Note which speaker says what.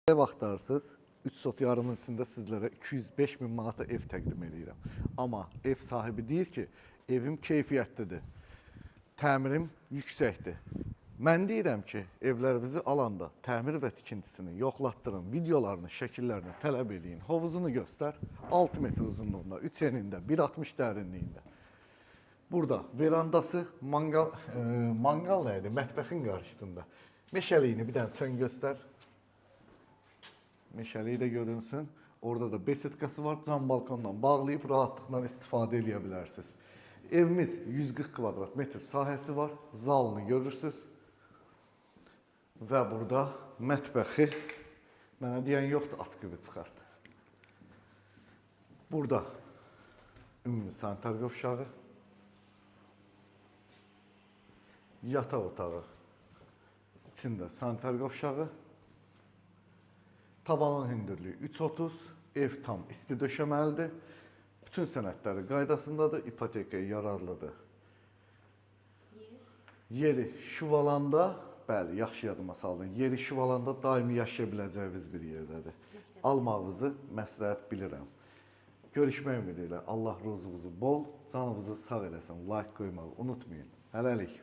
Speaker 1: Ev axtarırsınız, 3 sot yarımın içində sizlərə 205 min manata ev təqdim edirəm. Amma ev sahibi deyir ki, evim keyfiyyətlidir, təmirim yüksəkdir. Mən deyirəm ki, evlərinizi alanda təmir və tikintisini yoxlatdırın, videolarını, şəkillərini tələb eləyin, hovuzunu göstər, 6 metr uzunluğunda, 3 enində, 1,60 dərinliyində. Burada verandası, mangal nə idi? Mətbəxin qarşısında. Meşəliyini bir dənə çön göstər. Meşəliyi də görünsün. Orada da besetkası var. Cam balkondan bağlayıb rahatlıqla istifadə edə bilərsiniz. Evimiz 140 kvadrat metr sahəsi var. Zalını görürsünüz. Və burada mətbəxi, mənə deyən yoxdur, açıq gibi çıxart. Burada ümumi sanitar qovşağı, yataq otağı, içində sanitar qovşağı, tavanın hündürlüyü 3,30, ev tam isti döşəməlidir. Bütün sənədləri qaydasındadır, ipotekaya yararlıdır. Yeri Şuvalanda, bəli, yaxşı yadıma saldın. Yeri Şuvalanda daimi yaşaya biləcəyiniz bir yerdədir. Almağınızı məsləhət bilirəm. Görüşmək ümidi ilə Allah ruzunuzu bol, canınızı sağ eləsin. Like qoymağı unutmayın. Hələlik.